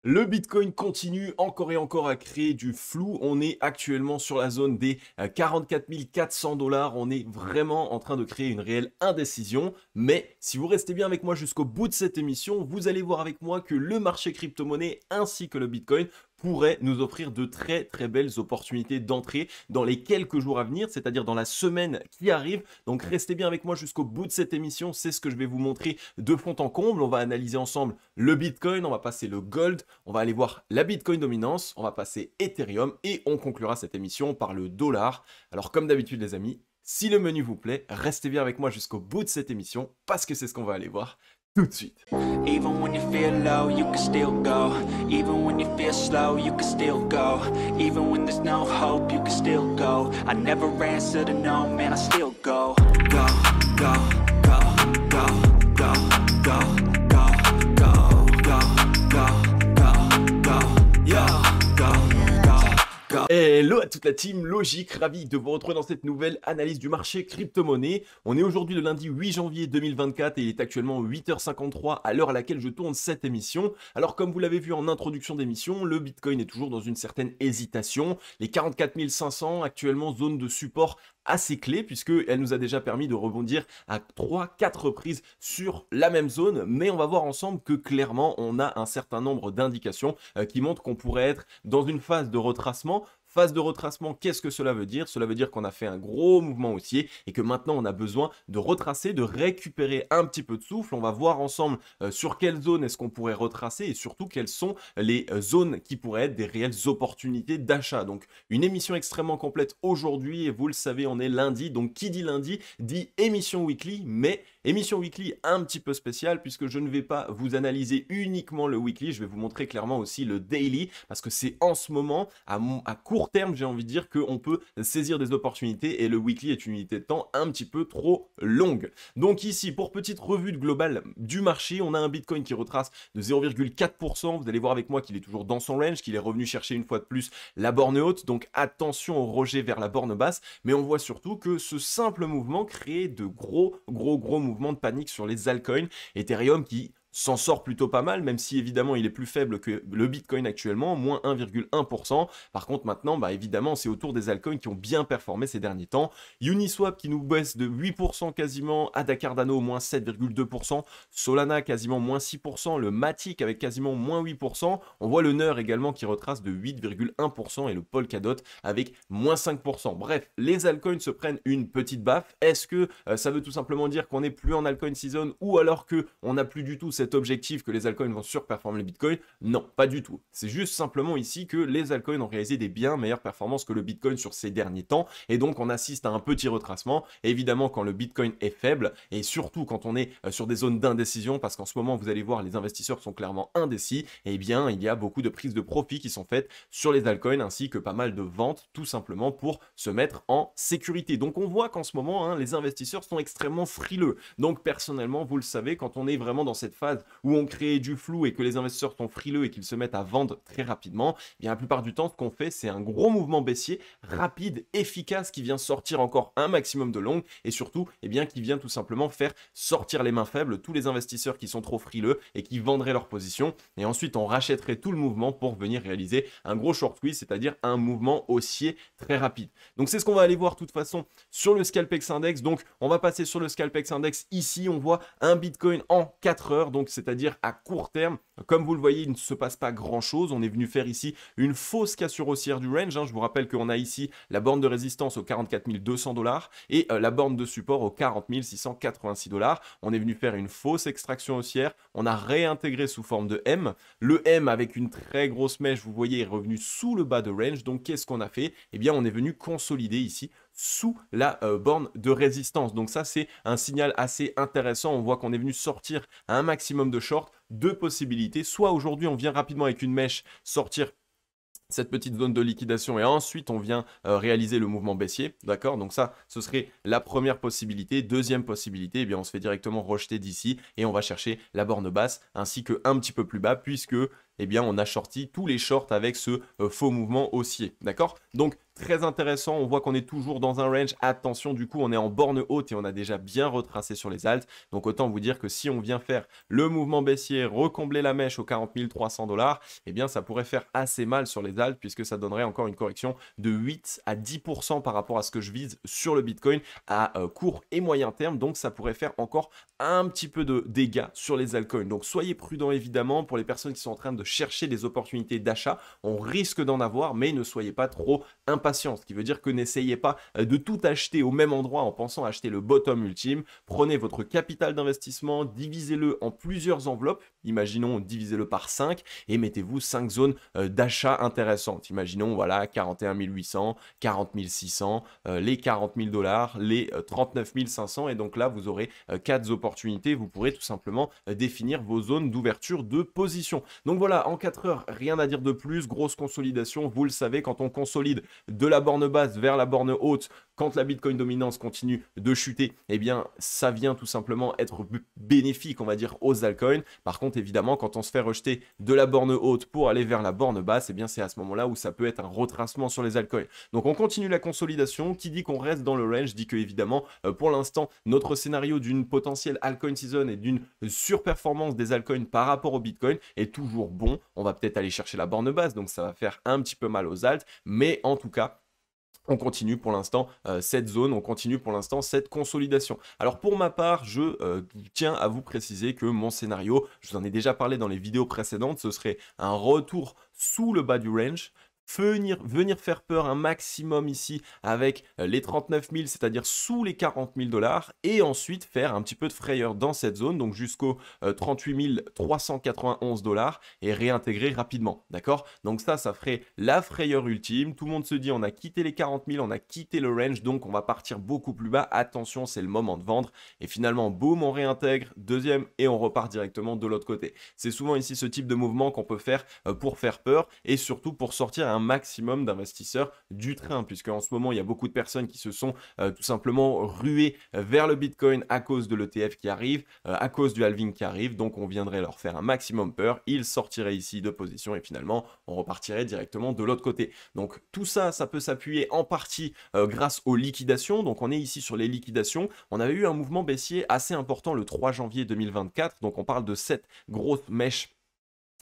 Le Bitcoin continue encore et encore à créer du flou. On est actuellement sur la zone des 44 400 $. On est vraiment en train de créer une réelle indécision. Mais si vous restez bien avec moi jusqu'au bout de cette émission, vous allez voir avec moi que le marché crypto-monnaie ainsi que le Bitcoin pourrait nous offrir de très très belles opportunités d'entrée dans les quelques jours à venir, c'est-à-dire dans la semaine qui arrive. Donc restez bien avec moi jusqu'au bout de cette émission, c'est ce que je vais vous montrer de fond en comble. On va analyser ensemble le Bitcoin, on va passer le Gold, on va aller voir la Bitcoin dominance, on va passer Ethereum et on conclura cette émission par le dollar. Alors comme d'habitude les amis, si le menu vous plaît, restez bien avec moi jusqu'au bout de cette émission parce que c'est ce qu'on va aller voir tout de suite. Even when you feel low, you can still go. Even when you feel slow, you can still go. Even when there's no hope, you can still go. I never answer to no, man, I still go. Go, go, go, go, go, go, go, go, go, go, go, go, yo, go, go, go. Hello à toute la team Logique, ravi de vous retrouver dans cette nouvelle analyse du marché crypto-monnaie. On est aujourd'hui le lundi 8 janvier 2024 et il est actuellement 8h53 à l'heure à laquelle je tourne cette émission. Alors comme vous l'avez vu en introduction d'émission, le Bitcoin est toujours dans une certaine hésitation. Les 44 500 actuellement zone de support assez clé puisqu'elle nous a déjà permis de rebondir à 3-4 reprises sur la même zone, mais on va voir ensemble que clairement on a un certain nombre d'indications qui montrent qu'on pourrait être dans une phase de retracement. Phase de retracement, qu'est-ce que cela veut dire? Cela veut dire qu'on a fait un gros mouvement haussier et que maintenant on a besoin de retracer, de récupérer un petit peu de souffle. On va voir ensemble sur quelle zone est-ce qu'on pourrait retracer et surtout quelles sont les zones qui pourraient être des réelles opportunités d'achat. Donc une émission extrêmement complète aujourd'hui et vous le savez, on est lundi. Donc qui dit lundi dit émission weekly, mais émission weekly un petit peu spéciale puisque je ne vais pas vous analyser uniquement le weekly, je vais vous montrer clairement aussi le daily parce que c'est en ce moment à court terme, j'ai envie de dire qu'on peut saisir des opportunités et le weekly est une unité de temps un petit peu trop longue. Donc ici, pour petite revue globale du marché, on a un Bitcoin qui retrace de 0,4%. Vous allez voir avec moi qu'il est toujours dans son range, qu'il est revenu chercher une fois de plus la borne haute. Donc attention au rejet vers la borne basse. Mais on voit surtout que ce simple mouvement crée de gros mouvements de panique sur les altcoins. Ethereum qui s'en sort plutôt pas mal, même si évidemment il est plus faible que le Bitcoin actuellement, moins 1,1%. Par contre maintenant, évidemment, c'est autour des altcoins qui ont bien performé ces derniers temps. Uniswap qui nous baisse de 8% quasiment, Ada Cardano moins 7,2%, Solana quasiment moins 6%, le Matic avec quasiment moins 8%. On voit le NER également qui retrace de 8,1% et le Polkadot avec moins 5%. Bref, les altcoins se prennent une petite baffe. Est-ce que ça veut tout simplement dire qu'on n'est plus en altcoin season ou alors qu'on n'a plus du tout cet objectif que les altcoins vont surperformer le Bitcoin? Non, pas du tout. C'est juste simplement ici que les altcoins ont réalisé des bien meilleures performances que le Bitcoin sur ces derniers temps et donc on assiste à un petit retracement. Et évidemment, quand le Bitcoin est faible et surtout quand on est sur des zones d'indécision, parce qu'en ce moment, vous allez voir, les investisseurs sont clairement indécis, et bien, il y a beaucoup de prises de profit qui sont faites sur les altcoins ainsi que pas mal de ventes tout simplement pour se mettre en sécurité. Donc on voit qu'en ce moment, les investisseurs sont extrêmement frileux. Donc personnellement, vous le savez, quand on est vraiment dans cette phase où on crée du flou et que les investisseurs sont frileux et qu'ils se mettent à vendre très rapidement, bien la plupart du temps, ce qu'on fait, c'est un gros mouvement baissier, rapide, efficace, qui vient sortir encore un maximum de long et surtout, qui vient tout simplement faire sortir les mains faibles, tous les investisseurs qui sont trop frileux et qui vendraient leur position. Et ensuite, on rachèterait tout le mouvement pour venir réaliser un gros short squeeze, c'est-à-dire un mouvement haussier très rapide. Donc, c'est ce qu'on va aller voir de toute façon sur le Scalpex Index. Donc, on va passer sur le Scalpex Index. Ici, on voit un Bitcoin en 4 heures. Donc, c'est-à-dire à court terme, comme vous le voyez, il ne se passe pas grand-chose. On est venu faire ici une fausse cassure haussière du range. Je vous rappelle qu'on a ici la borne de résistance aux 44 200 $ et la borne de support aux 40 686 $. On est venu faire une fausse extraction haussière. On a réintégré sous forme de M. Le M avec une très grosse mèche, vous voyez, est revenu sous le bas de range. Donc, qu'est-ce qu'on a fait? Eh bien, on est venu consolider ici sous la borne de résistance. Donc ça, c'est un signal assez intéressant. On voit qu'on est venu sortir à un maximum de short. Deux possibilités. Soit aujourd'hui, on vient rapidement avec une mèche sortir cette petite zone de liquidation et ensuite on vient réaliser le mouvement baissier, d'accord? Donc ça, ce serait la première possibilité. Deuxième possibilité, eh bien on se fait directement rejeter d'ici et on va chercher la borne basse ainsi que un petit peu plus bas puisque eh bien on a shorti tous les shorts avec ce faux mouvement haussier, d'accord? Donc très intéressant. On voit qu'on est toujours dans un range. Attention, du coup, on est en borne haute et on a déjà bien retracé sur les alts. Donc, autant vous dire que si on vient faire le mouvement baissier, recombler la mèche aux 40 300 $, eh bien, ça pourrait faire assez mal sur les alts puisque ça donnerait encore une correction de 8 à 10% par rapport à ce que je vise sur le Bitcoin à court et moyen terme. Donc, ça pourrait faire encore un petit peu de dégâts sur les altcoins. Donc, soyez prudents évidemment pour les personnes qui sont en train de chercher des opportunités d'achat. On risque d'en avoir, mais ne soyez pas trop impatients. Ce qui veut dire que n'essayez pas de tout acheter au même endroit en pensant acheter le bottom ultime. Prenez votre capital d'investissement, divisez-le en plusieurs enveloppes. Imaginons, divisez-le par 5 et mettez-vous 5 zones d'achat intéressantes. Imaginons, voilà, 41 800, 40 600, les 40 000 $, les 39 500. Et donc là, vous aurez 4 opportunités. Vous pourrez tout simplement définir vos zones d'ouverture de position. Donc voilà, en 4 heures, rien à dire de plus. Grosse consolidation. Vous le savez, quand on consolide de la borne basse vers la borne haute, quand la Bitcoin dominance continue de chuter, eh bien, ça vient tout simplement être bénéfique, on va dire, aux altcoins. Par contre, évidemment, quand on se fait rejeter de la borne haute pour aller vers la borne basse, eh bien, c'est à ce moment-là où ça peut être un retracement sur les altcoins. Donc, on continue la consolidation. Qui dit qu'on reste dans le range dit que, évidemment, pour l'instant, notre scénario d'une potentielle altcoin season et d'une surperformance des altcoins par rapport au Bitcoin est toujours bon. On va peut-être aller chercher la borne basse, donc ça va faire un petit peu mal aux alts, mais en tout cas, on continue pour l'instant cette zone, on continue pour l'instant cette consolidation. Alors pour ma part, je tiens à vous préciser que mon scénario, je vous en ai déjà parlé dans les vidéos précédentes, ce serait un retour sous le bas du range, venir faire peur un maximum ici avec les 39 000, c'est-à-dire sous les 40 000 $, et ensuite faire un petit peu de frayeur dans cette zone, donc jusqu'aux 38 391 $, et réintégrer rapidement, d'accord? Donc ça ferait la frayeur ultime. Tout le monde se dit, on a quitté les 40 000, on a quitté le range, donc on va partir beaucoup plus bas. Attention, c'est le moment de vendre. Et finalement, boum, on réintègre, deuxième, et on repart directement de l'autre côté. C'est souvent ici ce type de mouvement qu'on peut faire pour faire peur, et surtout pour sortir un maximum d'investisseurs du train, puisque en ce moment, il y a beaucoup de personnes qui se sont tout simplement ruées vers le Bitcoin à cause de l'ETF qui arrive, à cause du halving qui arrive. Donc, on viendrait leur faire un maximum peur. Ils sortiraient ici de position et finalement, on repartirait directement de l'autre côté. Donc, tout ça, ça peut s'appuyer en partie grâce aux liquidations. Donc, on est ici sur les liquidations. On avait eu un mouvement baissier assez important le 3 janvier 2024. Donc, on parle de cette grosse mèche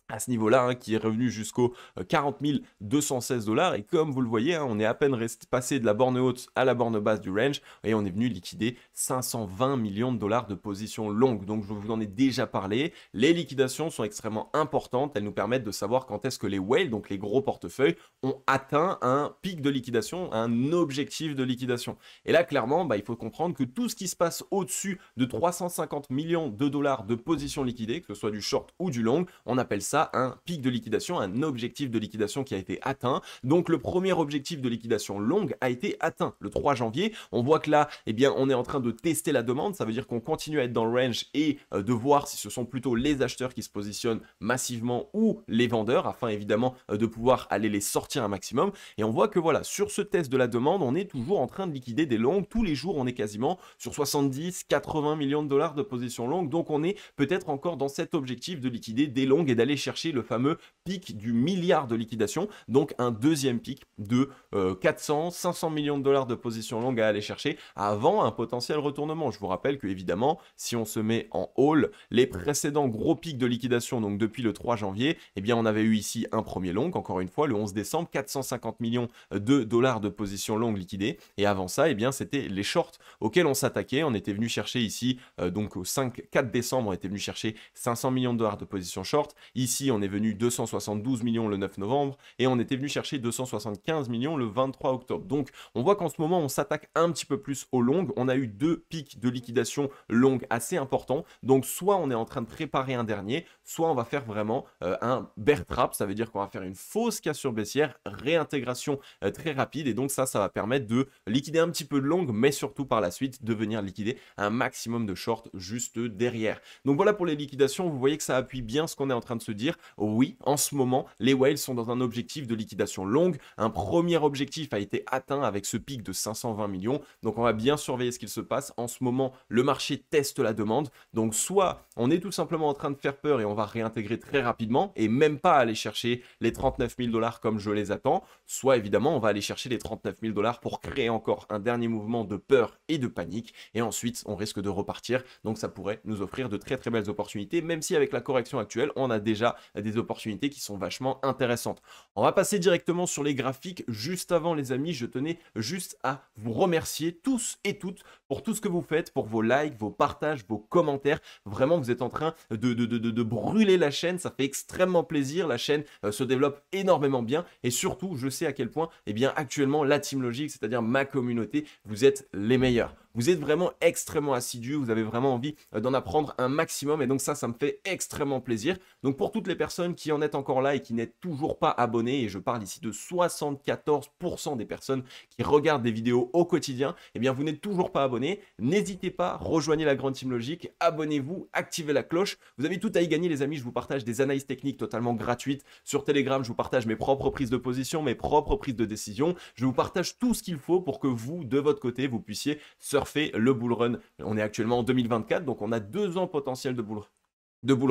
à ce niveau-là, hein, qui est revenu jusqu'aux 40 216 $. Et comme vous le voyez, hein, on est à peine passé de la borne haute à la borne basse du range et on est venu liquider 520 millions de dollars de position longue. Donc, je vous en ai déjà parlé. Les liquidations sont extrêmement importantes. Elles nous permettent de savoir quand est-ce que les whales, donc les gros portefeuilles, ont atteint un pic de liquidation, un objectif de liquidation. Et là, clairement, il faut comprendre que tout ce qui se passe au-dessus de 350 millions de dollars de position liquidée, que ce soit du short ou du long, on appelle ça un pic de liquidation, un objectif de liquidation qui a été atteint. Donc le premier objectif de liquidation longue a été atteint le 3 janvier. On voit que là, eh bien, on est en train de tester la demande. Ça veut dire qu'on continue à être dans le range et de voir si ce sont plutôt les acheteurs qui se positionnent massivement ou les vendeurs, afin évidemment de pouvoir aller les sortir un maximum. Et on voit que voilà, sur ce test de la demande, on est toujours en train de liquider des longues. Tous les jours, on est quasiment sur 70-80 millions de dollars de position longue. Donc on est peut-être encore dans cet objectif de liquider des longues et d'aller chercher le fameux pic du milliard de liquidation, donc un deuxième pic de 400-500 millions de dollars de position longue à aller chercher avant un potentiel retournement. Je vous rappelle que évidemment, si on se met en haul, les précédents gros pics de liquidation, donc depuis le 3 janvier, eh bien on avait eu ici un premier long, encore une fois, le 11 décembre, 450 millions de dollars de position longue liquidée, et avant ça, eh bien c'était les shorts auxquels on s'attaquait. On était venu chercher ici, donc au 4 décembre, on était venu chercher 500 millions de dollars de position short. Ici, on est venu 272 millions le 9 novembre et on était venu chercher 275 millions le 23 octobre. Donc, on voit qu'en ce moment, on s'attaque un petit peu plus aux longues. On a eu 2 pics de liquidation longues assez importants. Donc, soit on est en train de préparer un dernier, soit on va faire vraiment un bear trap. Ça veut dire qu'on va faire une fausse cassure baissière, réintégration très rapide. Et donc, ça va permettre de liquider un petit peu de longue, mais surtout par la suite, de venir liquider un maximum de short juste derrière. Donc, voilà pour les liquidations. Vous voyez que ça appuie bien ce qu'on est en train de se dire. Oui, en ce moment, les whales sont dans un objectif de liquidation longue. Un premier objectif a été atteint avec ce pic de 520 millions. Donc, on va bien surveiller ce qu'il se passe. En ce moment, le marché teste la demande. Donc, soit on est tout simplement en train de faire peur et on on va réintégrer très rapidement et même pas aller chercher les 39 000 $ comme je les attends, soit évidemment on va aller chercher les 39 000 $ pour créer encore un dernier mouvement de peur et de panique et ensuite on risque de repartir. Donc ça pourrait nous offrir de très très belles opportunités, même si avec la correction actuelle, on a déjà des opportunités qui sont vachement intéressantes. On va passer directement sur les graphiques. Juste avant les amis, je tenais juste à vous remercier tous et toutes pour tout ce que vous faites, pour vos likes, vos partages, vos commentaires. Vraiment, vous êtes en train de brûler la chaîne, ça fait extrêmement plaisir. La chaîne se développe énormément bien et surtout, je sais à quel point, eh bien, actuellement, la Team Logic, c'est-à-dire ma communauté, vous êtes les meilleurs. Vous êtes vraiment extrêmement assidus, vous avez vraiment envie d'en apprendre un maximum et donc ça me fait extrêmement plaisir. Donc pour toutes les personnes qui en êtes encore là et qui n'êtes toujours pas abonnées, et je parle ici de 74% des personnes qui regardent des vidéos au quotidien, eh bien vous n'êtes toujours pas abonnés, n'hésitez pas, rejoignez la grande Team Logic, abonnez-vous, activez la cloche. Vous avez tout à y gagner les amis, je vous partage des analyses techniques totalement gratuites sur Telegram, je vous partage mes propres prises de position, mes propres prises de décision, je vous partage tout ce qu'il faut pour que vous, de votre côté, vous puissiez surfer le bull run. On est actuellement en 2024, donc on a 2 ans potentiel de bull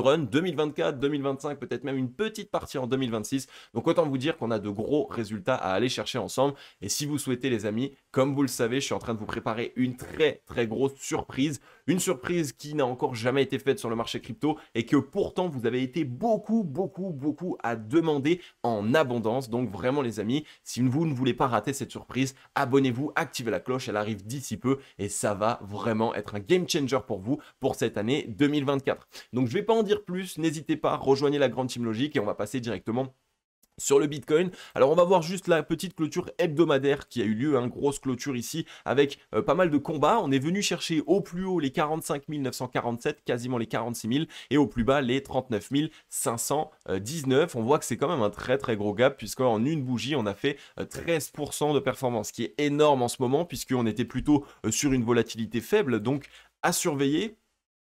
run, 2024, 2025, peut-être même une petite partie en 2026. Donc autant vous dire qu'on a de gros résultats à aller chercher ensemble. Et si vous souhaitez les amis, comme vous le savez, je suis en train de vous préparer une très très grosse surprise. Une surprise qui n'a encore jamais été faite sur le marché crypto et que pourtant vous avez été beaucoup à demander en abondance. Donc vraiment les amis, si vous ne voulez pas rater cette surprise, abonnez-vous, activez la cloche, elle arrive d'ici peu et ça va vraiment être un game changer pour vous pour cette année 2024. Donc je vais pas en dire plus, n'hésitez pas, rejoignez la grande Team Logic et on va passer directement sur le Bitcoin. Alors on va voir juste la petite clôture hebdomadaire qui a eu lieu, grosse clôture ici avec pas mal de combats. On est venu chercher au plus haut les 45 947, quasiment les 46 000 et au plus bas les 39 519. On voit que c'est quand même un très très gros gap puisqu'en une bougie on a fait 13% de performance, ce qui est énorme en ce moment puisqu'on était plutôt sur une volatilité faible, donc à surveiller.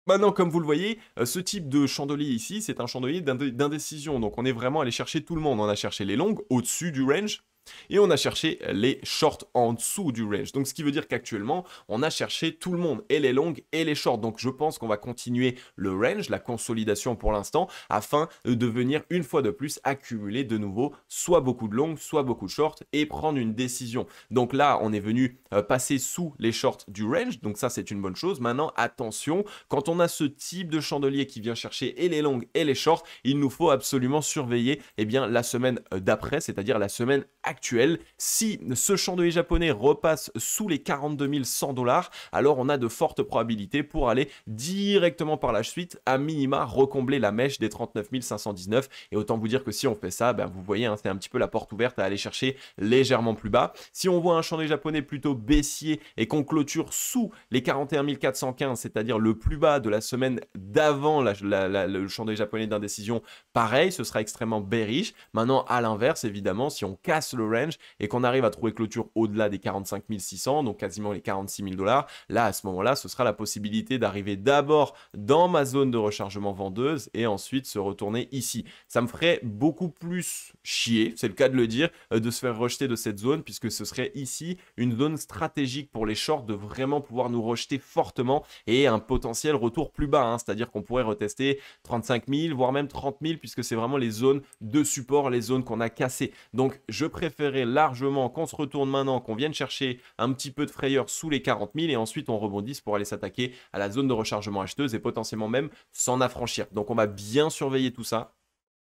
Maintenant, comme vous le voyez, ce type de chandelier ici, c'est un chandelier d'indécision. Donc, on est vraiment allé chercher tout le monde. On a cherché les longues au-dessus du range. Et on a cherché les shorts en dessous du range. Donc, ce qui veut dire qu'actuellement, on a cherché tout le monde, et les longues et les shorts. Donc, je pense qu'on va continuer le range, la consolidation pour l'instant, afin de venir une fois de plus accumuler de nouveau soit beaucoup de longues, soit beaucoup de shorts et prendre une décision. Donc là, on est venu passer sous les shorts du range. Donc ça, c'est une bonne chose. Maintenant, attention, quand on a ce type de chandelier qui vient chercher et les longues et les shorts, il nous faut absolument surveiller la semaine d'après, c'est-à-dire la semaine actuelle. Si ce chandelier japonais repasse sous les 42 100 $, alors on a de fortes probabilités pour aller directement par la suite, à minima, recombler la mèche des 39 519. Et autant vous dire que si on fait ça, vous voyez, c'est un petit peu la porte ouverte à aller chercher légèrement plus bas. Si on voit un chandelier japonais plutôt baissier et qu'on clôture sous les 41 415, c'est-à-dire le plus bas de la semaine d'avant le chandelier japonais d'indécision, pareil, ce sera extrêmement bearish. Maintenant, à l'inverse, évidemment, si on casse le range et qu'on arrive à trouver clôture au-delà des 45 600, donc quasiment les 46 000 $, là, à ce moment-là, ce sera la possibilité d'arriver d'abord dans ma zone de rechargement vendeuse et ensuite se retourner ici. Ça me ferait beaucoup plus chier, c'est le cas de le dire, de se faire rejeter de cette zone puisque ce serait ici une zone stratégique pour les shorts de vraiment pouvoir nous rejeter fortement et un potentiel retour plus bas, c'est-à-dire qu'on pourrait retester 35 000, voire même 30 000 puisque c'est vraiment les zones de support, les zones qu'on a cassées. Donc, je préférais largement qu'on se retourne maintenant, qu'on vienne chercher un petit peu de frayeur sous les 40 000 et ensuite on rebondisse pour aller s'attaquer à la zone de rechargement acheteuse et potentiellement même s'en affranchir. Donc, on va bien surveiller tout ça.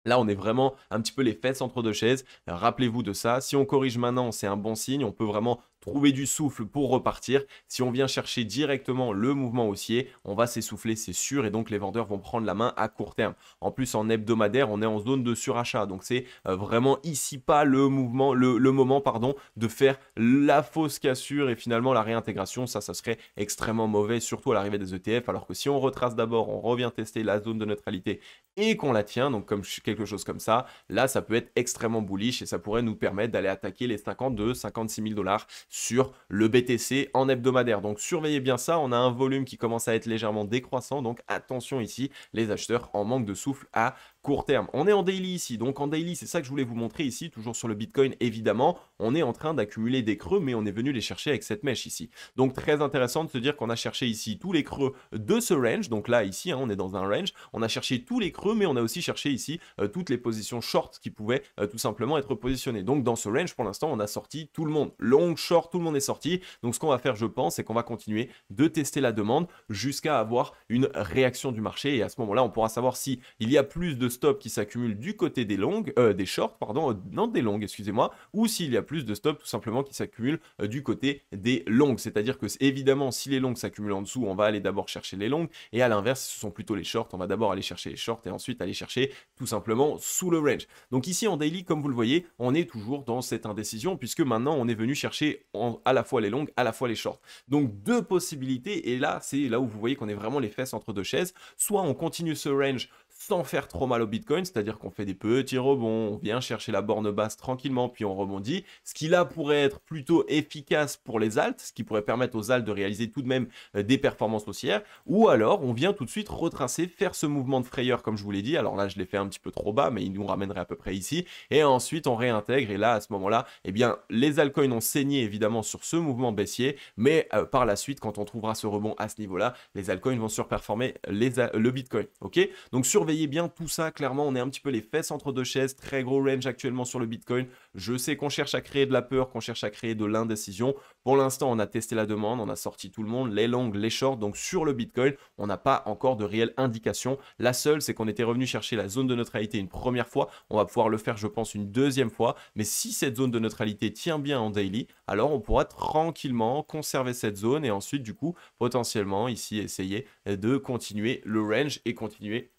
Là, on est vraiment un petit peu les fesses entre deux chaises. Rappelez-vous de ça. Si on corrige maintenant, c'est un bon signe. On peut vraiment trouver du souffle pour repartir. Si on vient chercher directement le mouvement haussier, on va s'essouffler, c'est sûr, et donc les vendeurs vont prendre la main à court terme. En plus, en hebdomadaire, on est en zone de surachat, donc c'est vraiment ici pas le moment de faire la fausse cassure et finalement la réintégration. Ça serait extrêmement mauvais, surtout à l'arrivée des ETF, alors que si on retrace d'abord, on revient tester la zone de neutralité et qu'on la tient, donc comme quelque chose comme ça, là, ça peut être extrêmement bullish et ça pourrait nous permettre d'aller attaquer les 52 56 000 $ sur le BTC en hebdomadaire. Donc surveillez bien ça, on a un volume qui commence à être légèrement décroissant, donc attention ici, les acheteurs en manque de souffle à court terme. On est en daily ici, donc en daily, c'est ça que je voulais vous montrer ici, toujours sur le Bitcoin évidemment, on est en train d'accumuler des creux, mais on est venu les chercher avec cette mèche ici. Donc très intéressant de se dire qu'on a cherché ici tous les creux de ce range, donc là ici, hein, on est dans un range, on a cherché tous les creux, mais on a aussi cherché ici toutes les positions short qui pouvaient tout simplement être positionnées. Donc dans ce range, pour l'instant, on a sorti tout le monde. Long, short, tout le monde est sorti. Donc ce qu'on va faire, je pense, c'est qu'on va continuer de tester la demande jusqu'à avoir une réaction du marché, et à ce moment-là, on pourra savoir si il y a plus de stops qui s'accumulent du côté des longues, des shorts, pardon, non des longues, excusez-moi, ou s'il y a plus de stops tout simplement qui s'accumulent du côté des longues. C'est-à-dire que évidemment, si les longues s'accumulent en dessous, on va aller d'abord chercher les longues, et à l'inverse, si ce sont plutôt les shorts, on va d'abord aller chercher les shorts et ensuite aller chercher tout simplement sous le range. Donc ici en daily, comme vous le voyez, on est toujours dans cette indécision puisque maintenant on est venu chercher à la fois les longues, à la fois les shorts. Donc deux possibilités, et là c'est là où vous voyez qu'on est vraiment les fesses entre deux chaises. Soit on continue ce range sans faire trop mal au Bitcoin, c'est-à-dire qu'on fait des petits rebonds, on vient chercher la borne basse tranquillement, puis on rebondit, ce qui là pourrait être plutôt efficace pour les alts, ce qui pourrait permettre aux alts de réaliser tout de même des performances haussières, ou alors on vient tout de suite retracer, faire ce mouvement de frayeur comme je vous l'ai dit, alors là je l'ai fait un petit peu trop bas, mais il nous ramènerait à peu près ici, et ensuite on réintègre, et là à ce moment-là, eh bien les altcoins ont saigné évidemment sur ce mouvement baissier, mais par la suite, quand on trouvera ce rebond à ce niveau-là, les altcoins vont surperformer le Bitcoin, ok? Donc surveillez bien tout ça, clairement on est un petit peu les fesses entre deux chaises, très gros range actuellement sur le Bitcoin. Je sais qu'on cherche à créer de la peur, qu'on cherche à créer de l'indécision. Pour l'instant on a testé la demande, on a sorti tout le monde, les longues, les shorts, donc sur le Bitcoin on n'a pas encore de réelle indication. La seule c'est qu'on était revenu chercher la zone de neutralité une première fois, on va pouvoir le faire je pense une deuxième fois, mais si cette zone de neutralité tient bien en daily, alors on pourra tranquillement conserver cette zone et ensuite du coup potentiellement ici essayer de continuer le range et continuer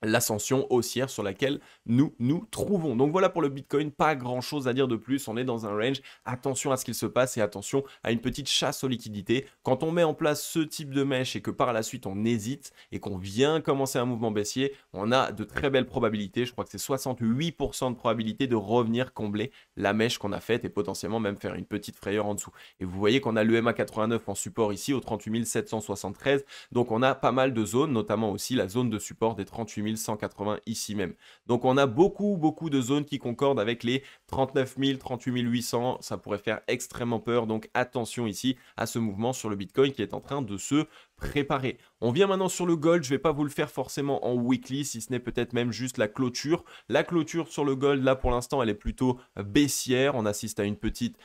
l'ascension haussière sur laquelle nous nous trouvons. Donc voilà pour le Bitcoin, pas grand chose à dire de plus, on est dans un range, attention à ce qu'il se passe et attention à une petite chasse aux liquidités. Quand on met en place ce type de mèche et que par la suite on hésite et qu'on vient commencer un mouvement baissier, on a de très belles probabilités, je crois que c'est 68% de probabilité de revenir combler la mèche qu'on a faite et potentiellement même faire une petite frayeur en dessous. Et vous voyez qu'on a le MA89 en support ici au 38 773, donc on a pas mal de zones, notamment aussi la zone de support des 38 180 ici même. Donc on a beaucoup de zones qui concordent avec les 39 000, 38 800, ça pourrait faire extrêmement peur, donc attention ici à ce mouvement sur le Bitcoin qui est en train de se préparer. On vient maintenant sur le gold, je ne vais pas vous le faire forcément en weekly, si ce n'est peut-être même juste la clôture. La clôture sur le gold, là pour l'instant, elle est plutôt baissière. On assiste à une petite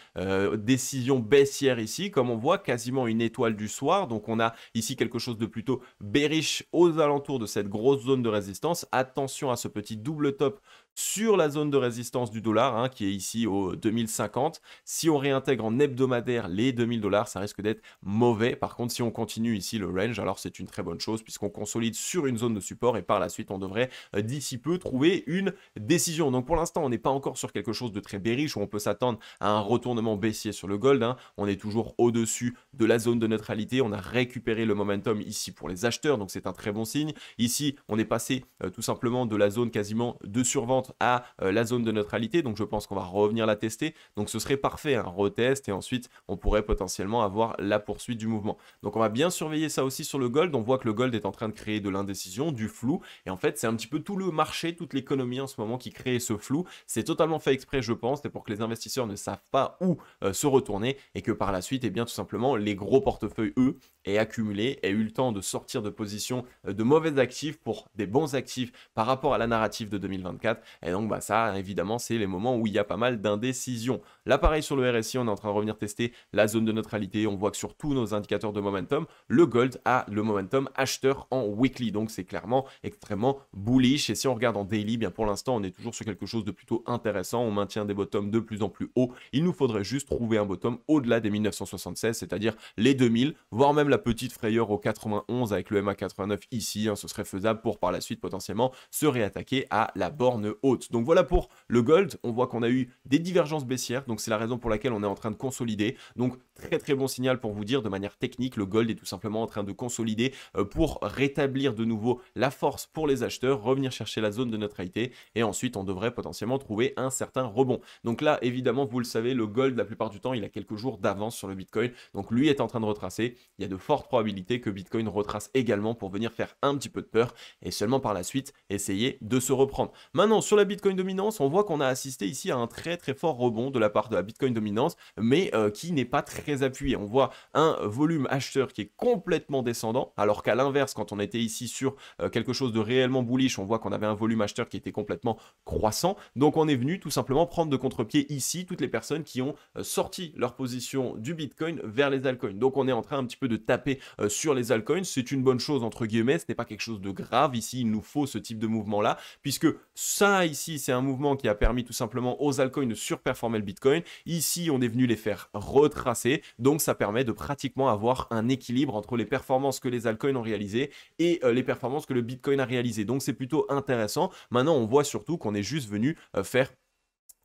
décision baissière ici, comme on voit, quasiment une étoile du soir. Donc on a ici quelque chose de plutôt bearish aux alentours de cette grosse zone de résistance. Attention à ce petit double top sur la zone de résistance du dollar, hein, qui est ici au 2050. Si on réintègre en hebdomadaire les 2000 $, ça risque d'être mauvais. Par contre, si on continue ici le range, alors c'est une très bonne chose puisqu'on consolide sur une zone de support et par la suite, on devrait d'ici peu trouver une décision. Donc pour l'instant, on n'est pas encore sur quelque chose de très bearish où on peut s'attendre à un retournement baissier sur le gold, hein. On est toujours au-dessus de la zone de neutralité. On a récupéré le momentum ici pour les acheteurs, donc c'est un très bon signe. Ici, on est passé tout simplement de la zone quasiment de survente à la zone de neutralité, donc je pense qu'on va revenir la tester, donc ce serait parfait, un retest et ensuite on pourrait potentiellement avoir la poursuite du mouvement. Donc on va bien surveiller ça aussi sur le gold. On voit que le gold est en train de créer de l'indécision, du flou, et en fait c'est un petit peu tout le marché, toute l'économie en ce moment qui crée ce flou. C'est totalement fait exprès je pense, c'est pour que les investisseurs ne savent pas où se retourner et que par la suite, et bien tout simplement les gros portefeuilles eux aient accumulé, aient eu le temps de sortir de positions de mauvais actifs pour des bons actifs par rapport à la narrative de 2024. Et donc bah ça évidemment c'est les moments où il y a pas mal d'indécision. Là pareil sur le RSI, on est en train de revenir tester la zone de neutralité. On voit que sur tous nos indicateurs de momentum, le gold a le momentum acheteur en weekly, donc c'est clairement extrêmement bullish. Et si on regarde en daily, bien pour l'instant on est toujours sur quelque chose de plutôt intéressant. On maintient des bottoms de plus en plus hauts. Il nous faudrait juste trouver un bottom au-delà des 1976, c'est-à-dire les 2000, voire même la petite frayeur au 91 avec le MA89 ici, hein, ce serait faisable pour par la suite potentiellement se réattaquer à la borne haute. Donc voilà pour le gold, on voit qu'on a eu des divergences baissières, donc c'est la raison pour laquelle on est en train de consolider. Donc très très bon signal pour vous dire de manière technique, le gold est tout simplement en train de consolider pour rétablir de nouveau la force pour les acheteurs, revenir chercher la zone de neutralité et ensuite on devrait potentiellement trouver un certain rebond. Donc là évidemment vous le savez, le gold la plupart du temps il a quelques jours d'avance sur le Bitcoin, donc lui est en train de retracer, il y a de fortes probabilités que Bitcoin retrace également pour venir faire un petit peu de peur et seulement par la suite essayer de se reprendre. Maintenant sur la Bitcoin dominance, on voit qu'on a assisté ici à un très très fort rebond de la part de la Bitcoin dominance, mais qui n'est pas très appuyé. On voit un volume acheteur qui est complètement descendant, alors qu'à l'inverse, quand on était ici sur quelque chose de réellement bullish, on voit qu'on avait un volume acheteur qui était complètement croissant. Donc on est venu tout simplement prendre de contre-pied ici toutes les personnes qui ont sorti leur position du Bitcoin vers les altcoins. Donc on est en train un petit peu de taper sur les altcoins. C'est une bonne chose entre guillemets, ce n'est pas quelque chose de grave. Ici, il nous faut ce type de mouvement-là, puisque ça ici, c'est un mouvement qui a permis tout simplement aux altcoins de surperformer le Bitcoin. Ici, on est venu les faire retracer, donc ça permet de pratiquement avoir un équilibre entre les performances que les altcoins ont réalisées et les performances que le Bitcoin a réalisées. Donc c'est plutôt intéressant. Maintenant, on voit surtout qu'on est juste venu faire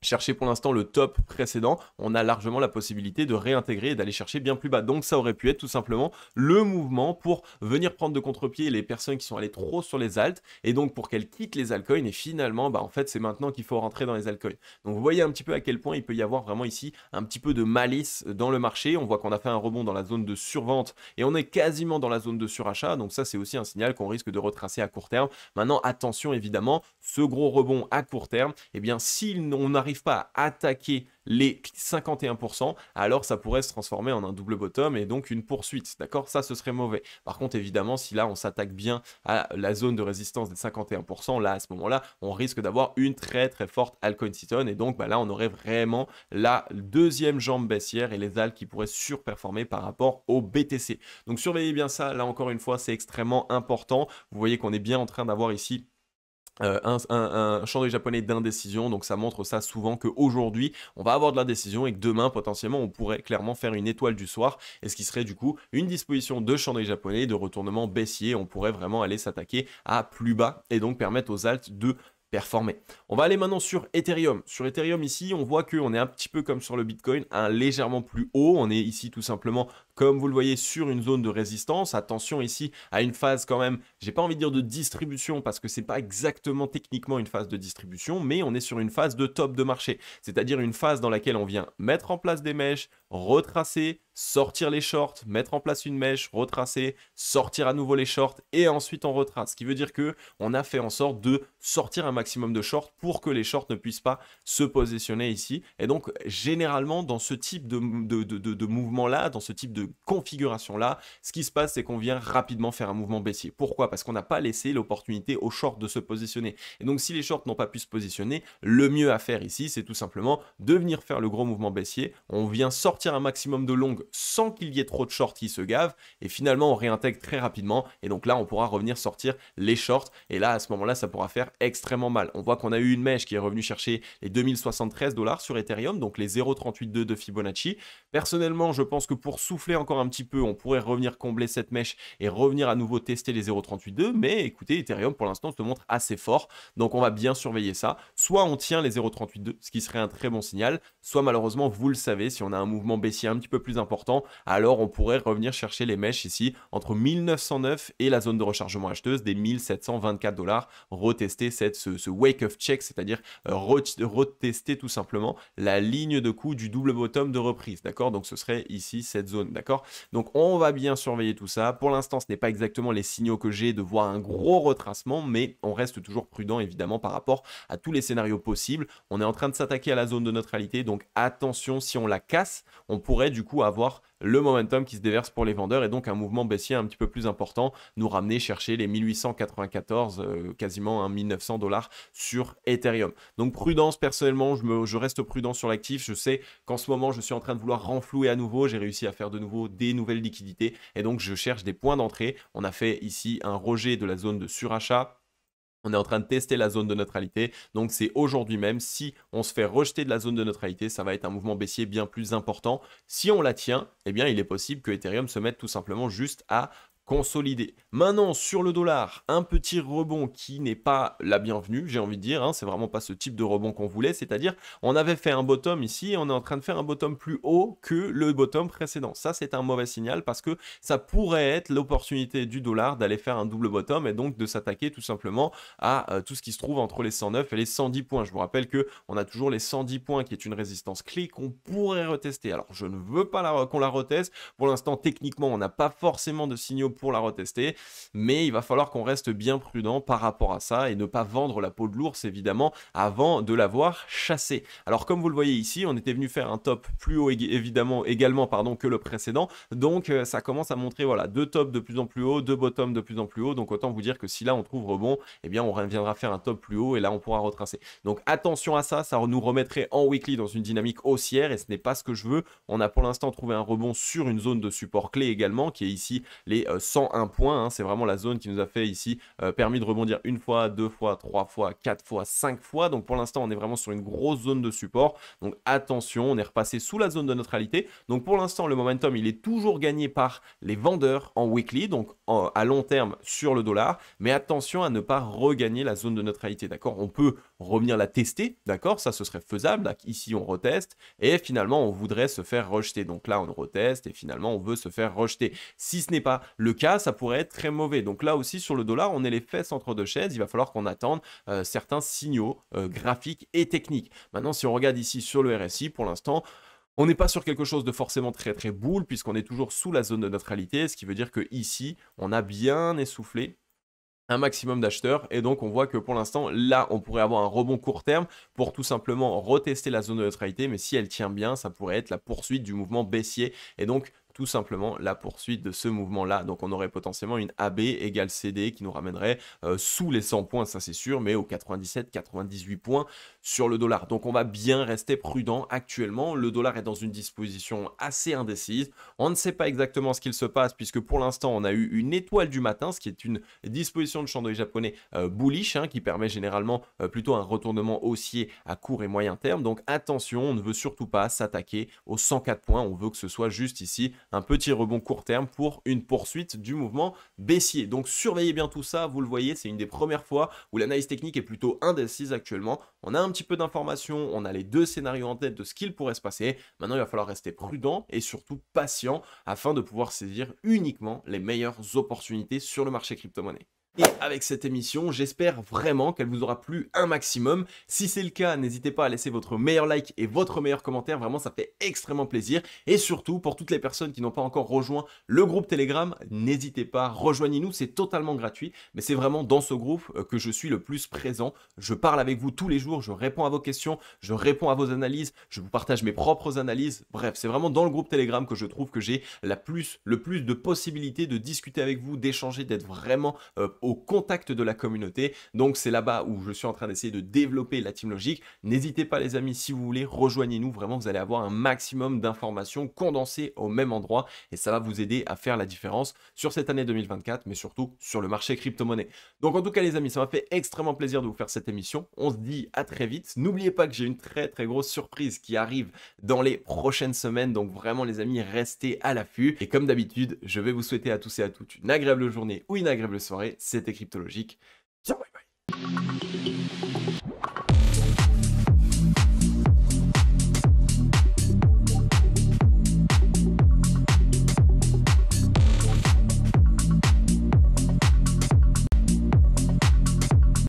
chercher pour l'instant le top précédent, on a largement la possibilité de réintégrer et d'aller chercher bien plus bas. Donc ça aurait pu être tout simplement le mouvement pour venir prendre de contre-pied les personnes qui sont allées trop sur les alts et donc pour qu'elles quittent les altcoins et finalement en fait c'est maintenant qu'il faut rentrer dans les altcoins. Donc vous voyez un petit peu à quel point il peut y avoir vraiment ici un petit peu de malice dans le marché. On voit qu'on a fait un rebond dans la zone de survente et on est quasiment dans la zone de surachat, donc ça c'est aussi un signal qu'on risque de retracer à court terme. Maintenant attention évidemment, ce gros rebond à court terme, eh bien si on n'arrive pas à attaquer les 51%, alors ça pourrait se transformer en un double bottom et donc une poursuite, d'accord? Ça, ce serait mauvais. Par contre, évidemment, si là, on s'attaque bien à la zone de résistance des 51%, là, à ce moment-là, on risque d'avoir une très très forte altcoin season et donc là, on aurait vraiment la deuxième jambe baissière et les alts qui pourraient surperformer par rapport au BTC. Donc, surveillez bien ça. Là, encore une fois, c'est extrêmement important. Vous voyez qu'on est bien en train d'avoir ici un chandelier japonais d'indécision, donc ça montre ça souvent qu'aujourd'hui on va avoir de l'indécision et que demain potentiellement on pourrait clairement faire une étoile du soir et ce qui serait du coup une disposition de chandelier japonais de retournement baissier. On pourrait vraiment aller s'attaquer à plus bas et donc permettre aux alts de performer. On va aller maintenant sur Ethereum. Sur Ethereum ici, on voit qu'on est un petit peu comme sur le Bitcoin, légèrement plus haut. On est ici tout simplement, comme vous le voyez, sur une zone de résistance. Attention ici à une phase quand même, j'ai pas envie de dire de distribution parce que c'est pas exactement techniquement une phase de distribution, mais on est sur une phase de top de marché. C'est-à-dire une phase dans laquelle on vient mettre en place des mèches, retracer, sortir les shorts, mettre en place une mèche, retracer, sortir à nouveau les shorts et ensuite on retrace. Ce qui veut dire que on a fait en sorte de sortir un maximum de shorts pour que les shorts ne puissent pas se positionner ici. Et donc généralement dans ce type de mouvement-là, dans ce type de configuration-là, ce qui se passe c'est qu'on vient rapidement faire un mouvement baissier. Pourquoi? Parce qu'on n'a pas laissé l'opportunité aux shorts de se positionner. Et donc si les shorts n'ont pas pu se positionner, le mieux à faire ici c'est tout simplement de venir faire le gros mouvement baissier. On vient sortir un maximum de longues sans qu'il y ait trop de shorts qui se gavent et finalement on réintègre très rapidement et donc là on pourra revenir sortir les shorts et là à ce moment là ça pourra faire extrêmement mal. On voit qu'on a eu une mèche qui est revenue chercher les 2073 $ sur Ethereum, donc les 0,382 de Fibonacci. Personnellement je pense que pour souffler encore un petit peu on pourrait revenir combler cette mèche et revenir à nouveau tester les 0,382, mais écoutez Ethereum pour l'instant se montre assez fort donc on va bien surveiller ça. Soit on tient les 0,382 ce qui serait un très bon signal, soit malheureusement vous le savez si on a un mouvement baissier un petit peu plus important, alors on pourrait revenir chercher les mèches ici entre 1909 et la zone de rechargement acheteuse des 1724 $, retester ce wake-up check, c'est-à-dire retester tout simplement la ligne de coup du double bottom de reprise, d'accord? Donc ce serait ici cette zone, d'accord? Donc on va bien surveiller tout ça. Pour l'instant, ce n'est pas exactement les signaux que j'ai de voir un gros retracement, mais on reste toujours prudent évidemment par rapport à tous les scénarios possibles. On est en train de s'attaquer à la zone de neutralité, donc attention, si on la casse, on pourrait du coup avoir le momentum qui se déverse pour les vendeurs et donc un mouvement baissier un petit peu plus important, nous ramener chercher les 1894, quasiment un 1900 $ sur Ethereum. Donc prudence, personnellement, je reste prudent sur l'actif. Je sais qu'en ce moment, je suis en train de vouloir renflouer à nouveau. J'ai réussi à faire de nouveau des nouvelles liquidités et donc je cherche des points d'entrée. On a fait ici un rejet de la zone de surachat. On est en train de tester la zone de neutralité, donc c'est aujourd'hui même, si on se fait rejeter de la zone de neutralité, ça va être un mouvement baissier bien plus important. Si on la tient, eh bien il est possible que Ethereum se mette tout simplement juste à consolidé. Maintenant, sur le dollar, un petit rebond qui n'est pas la bienvenue, j'ai envie de dire, hein, c'est vraiment pas ce type de rebond qu'on voulait, c'est-à-dire on avait fait un bottom ici et on est en train de faire un bottom plus haut que le bottom précédent. Ça, c'est un mauvais signal parce que ça pourrait être l'opportunité du dollar d'aller faire un double bottom et donc de s'attaquer tout simplement à tout ce qui se trouve entre les 109 et les 110 points. Je vous rappelle que on a toujours les 110 points qui est une résistance clé qu'on pourrait retester. Alors, je ne veux pas qu'on la reteste. Pour l'instant, techniquement, on n'a pas forcément de signaux pour la retester, mais il va falloir qu'on reste bien prudent par rapport à ça et ne pas vendre la peau de l'ours évidemment avant de l'avoir chassé. Alors comme vous le voyez ici, on était venu faire un top plus haut également que le précédent, donc ça commence à montrer voilà deux tops de plus en plus haut, deux bottoms de plus en plus haut, donc autant vous dire que si là on trouve rebond, eh bien on reviendra faire un top plus haut et là on pourra retracer. Donc attention à ça, ça nous remettrait en weekly dans une dynamique haussière et ce n'est pas ce que je veux. On a pour l'instant trouvé un rebond sur une zone de support clé également qui est ici les 101 points, hein. C'est vraiment la zone qui nous a fait ici permis de rebondir une fois, deux fois, trois fois, quatre fois, cinq fois. Donc pour l'instant on est vraiment sur une grosse zone de support, donc attention, on est repassé sous la zone de neutralité. Donc pour l'instant le momentum il est toujours gagné par les vendeurs en weekly, donc à long terme sur le dollar, mais attention à ne pas regagner la zone de neutralité, d'accord? On peut revenir la tester, d'accord? Ça ce serait faisable, là, ici on reteste et finalement on voudrait se faire rejeter, donc là on reteste et finalement on veut se faire rejeter. Si ce n'est pas le cas, ça pourrait être très mauvais. Donc là aussi sur le dollar, on est les fesses entre deux chaises, il va falloir qu'on attende certains signaux graphiques et techniques. Maintenant si on regarde ici sur le RSI, pour l'instant, on n'est pas sur quelque chose de forcément très très boule puisqu'on est toujours sous la zone de neutralité, ce qui veut dire que ici, on a bien essoufflé un maximum d'acheteurs et donc on voit que pour l'instant là on pourrait avoir un rebond court terme pour tout simplement retester la zone de neutralité, mais si elle tient bien ça pourrait être la poursuite du mouvement baissier et donc tout simplement la poursuite de ce mouvement-là. Donc on aurait potentiellement une AB égale CD qui nous ramènerait sous les 100 points, ça c'est sûr, mais aux 97-98 points sur le dollar. Donc on va bien rester prudent actuellement. Le dollar est dans une disposition assez indécise. On ne sait pas exactement ce qu'il se passe puisque pour l'instant on a eu une étoile du matin, ce qui est une disposition de chandelier japonais bullish, hein, qui permet généralement plutôt un retournement haussier à court et moyen terme. Donc attention, on ne veut surtout pas s'attaquer aux 104 points. On veut que ce soit juste ici un petit rebond court terme pour une poursuite du mouvement baissier. Donc surveillez bien tout ça, vous le voyez, c'est une des premières fois où l'analyse technique est plutôt indécise actuellement. On a un petit peu d'informations, on a les deux scénarios en tête de ce qu'il pourrait se passer. Maintenant, il va falloir rester prudent et surtout patient afin de pouvoir saisir uniquement les meilleures opportunités sur le marché crypto-monnaie. Et avec cette émission, j'espère vraiment qu'elle vous aura plu un maximum. Si c'est le cas, n'hésitez pas à laisser votre meilleur like et votre meilleur commentaire. Vraiment, ça fait extrêmement plaisir. Et surtout, pour toutes les personnes qui n'ont pas encore rejoint le groupe Telegram, n'hésitez pas, rejoignez-nous, c'est totalement gratuit. Mais c'est vraiment dans ce groupe que je suis le plus présent. Je parle avec vous tous les jours, je réponds à vos questions, je réponds à vos analyses, je vous partage mes propres analyses. Bref, c'est vraiment dans le groupe Telegram que je trouve que j'ai le plus de possibilités de discuter avec vous, d'échanger, d'être vraiment au contact de la communauté. Donc c'est là-bas où je suis en train d'essayer de développer la Team Logic. N'hésitez pas les amis, si vous voulez, rejoignez-nous. Vraiment, vous allez avoir un maximum d'informations condensées au même endroit et ça va vous aider à faire la différence sur cette année 2024, mais surtout sur le marché crypto-monnaie. Donc en tout cas les amis, ça m'a fait extrêmement plaisir de vous faire cette émission. On se dit à très vite. N'oubliez pas que j'ai une très très grosse surprise qui arrive dans les prochaines semaines. Donc vraiment les amis, restez à l'affût. Et comme d'habitude, je vais vous souhaiter à tous et à toutes une agréable journée ou une agréable soirée. C'était Crypto Logic. Ciao, bye bye.